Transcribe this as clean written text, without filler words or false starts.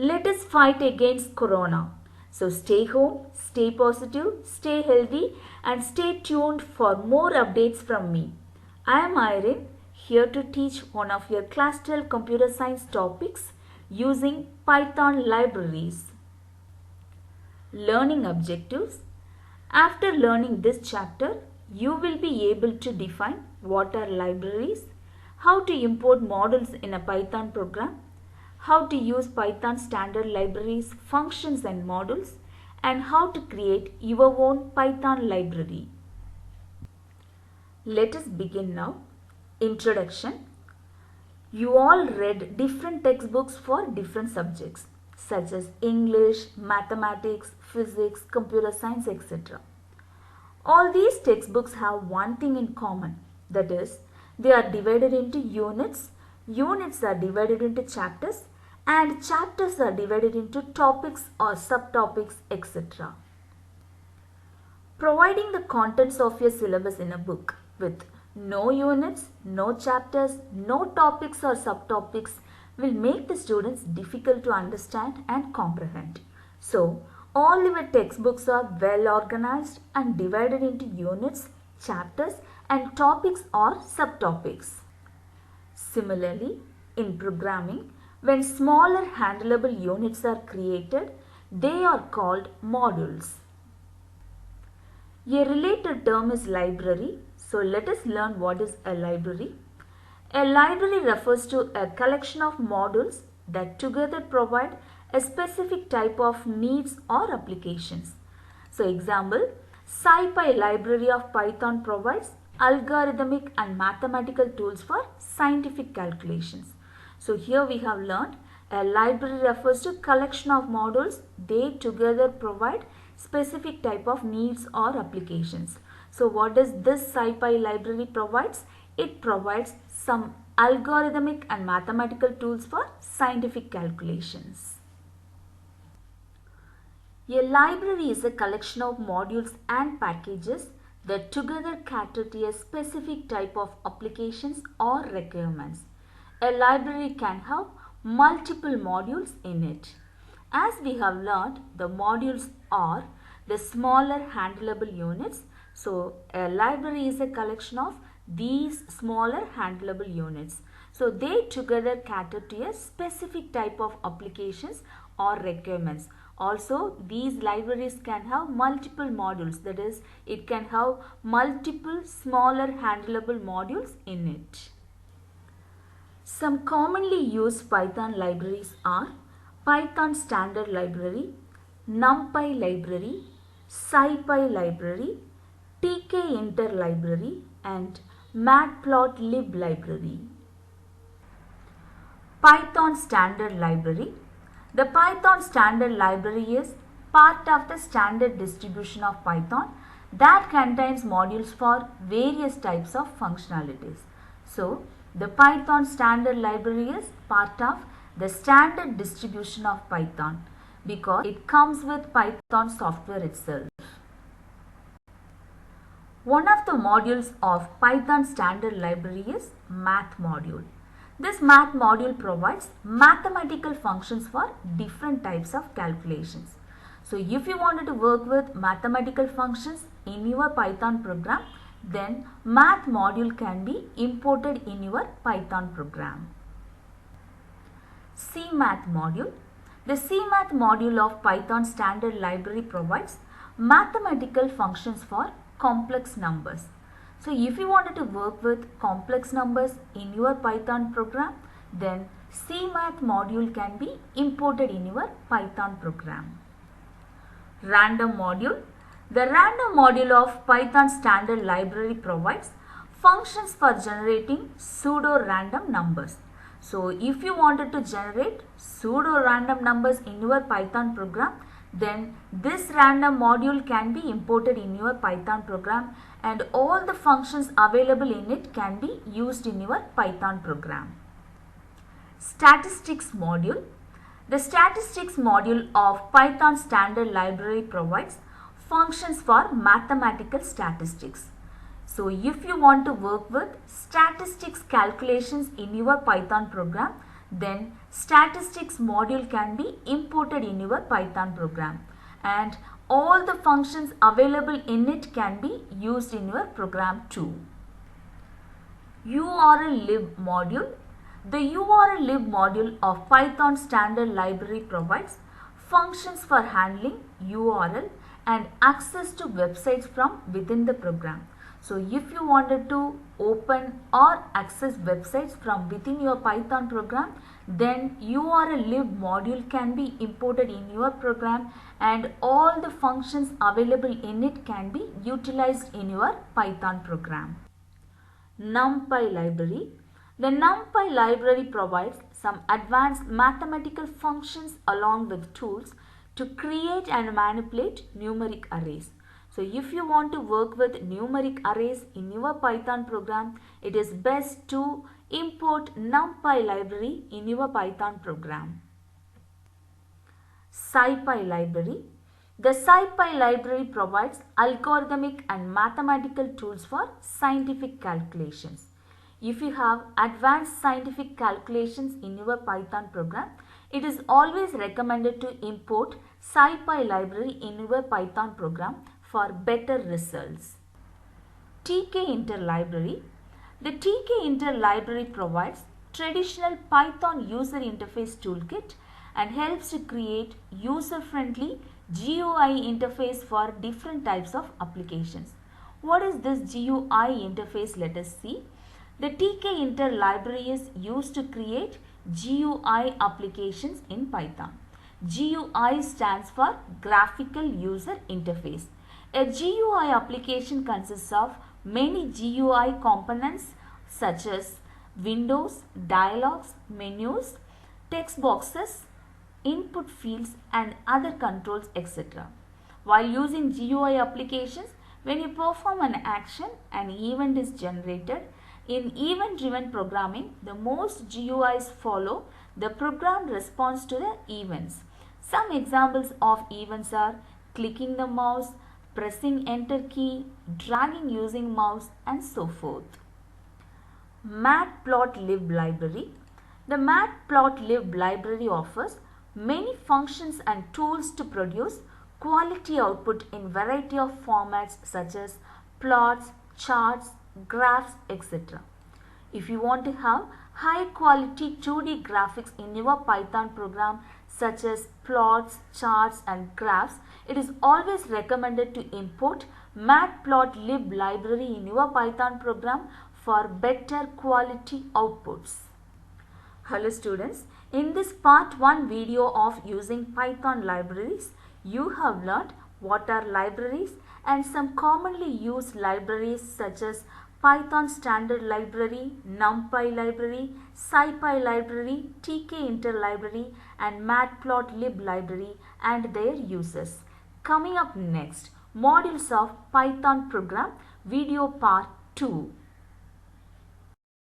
Let us fight against corona. So stay home, stay positive, stay healthy and stay tuned for more updates from me. I am Irene, here to teach one of your class 12 computer science topics using Python libraries. Learning objectives. After learning this chapter, you will be able to define what are libraries, how to import models in a Python program, how to use Python standard libraries, functions and models, and how to create your own Python library. Let us begin now. Introduction. You all read different textbooks for different subjects such as English, mathematics, physics, computer science, etc. All these textbooks have one thing in common, that is, they are divided into units, units are divided into chapters, and chapters are divided into topics or subtopics, etc. Providing the contents of your syllabus in a book with no units, no chapters, no topics or subtopics will make the students difficult to understand and comprehend. So, all your textbooks are well organized and divided into units, chapters and topics or subtopics. Similarly, in programming, when smaller handleable units are created, they are called modules. A related term is library. So let us learn what is a library. A library refers to a collection of modules that together provide a specific type of needs or applications. So example, SciPy library of Python provides algorithmic and mathematical tools for scientific calculations. So here we have learned a library refers to collection of modules. They together provide specific type of needs or applications. So what does this SciPy library provides? It provides some algorithmic and mathematical tools for scientific calculations. A library is a collection of modules and packages that together cater to a specific type of applications or requirements. A library can have multiple modules in it. As we have learned, the modules are the smaller handleable units. So a library is a collection of these smaller handleable units. So they together cater to a specific type of applications or requirements. Also, these libraries can have multiple modules, that is, it can have multiple smaller handleable modules in it. Some commonly used Python libraries are Python Standard Library, NumPy Library, SciPy Library, tkinter Library and Matplotlib Library. Python Standard Library. The Python Standard Library is part of the standard distribution of Python that contains modules for various types of functionalities. So, the Python Standard Library is part of the standard distribution of Python because it comes with Python software itself. One of the modules of Python Standard Library is Math module. This Math module provides mathematical functions for different types of calculations. So if you wanted to work with mathematical functions in your Python program, then Math module can be imported in your Python program. CMath module. The CMath module of Python Standard Library provides mathematical functions for complex numbers. So if you wanted to work with complex numbers in your Python program, then CMath module can be imported in your Python program. Random module. The random module of Python Standard Library provides functions for generating pseudo-random numbers. So if you wanted to generate pseudo-random numbers in your Python program, then this random module can be imported in your Python program and all the functions available in it can be used in your Python program. Statistics module. The statistics module of Python Standard Library provides functions for mathematical statistics. So if you want to work with statistics calculations in your Python program, then statistics module can be imported in your Python program, and all the functions available in it can be used in your program too. URL-lib module. The URL-lib module of Python standard library provides functions for handling URL and access to websites from within the program. So if you wanted to open or access websites from within your Python program, then URL-lib module can be imported in your program and all the functions available in it can be utilized in your Python program. NumPy library. The NumPy library provides some advanced mathematical functions along with tools to create and manipulate numeric arrays. So if you want to work with numeric arrays in your Python program, it is best to import NumPy library in your Python program. SciPy library. The SciPy library provides algorithmic and mathematical tools for scientific calculations. If you have advanced scientific calculations in your Python program, it is always recommended to import SciPy library in your Python program for better results. tkinter library. The tkinter library provides traditional Python user interface toolkit and helps to create user-friendly GUI interface for different types of applications. What is this GUI interface? Let us see. The tkinter library is used to create GUI applications in Python. GUI stands for Graphical User Interface. A GUI application consists of many GUI components such as windows, dialogues, menus, text boxes, input fields and other controls, etc. While using GUI applications, when you perform an action, an event is generated. In event-driven programming, the most GUIs follow the program response to the events. Some examples of events are clicking the mouse, pressing enter key, dragging using mouse and so forth. Matplotlib library. The Matplotlib library offers many functions and tools to produce quality output in variety of formats such as plots, charts, graphs, etc. If you want to have high quality 2D graphics in your Python program such as plots, charts and graphs, it is always recommended to import Matplotlib library in your Python program for better quality outputs. Hello students, in this part 1 video of using Python libraries, you have learned what are libraries and some commonly used libraries such as Python standard library, NumPy library, SciPy library, tkinter library and Matplotlib library and their uses. Coming up next, modules of Python program video part 2.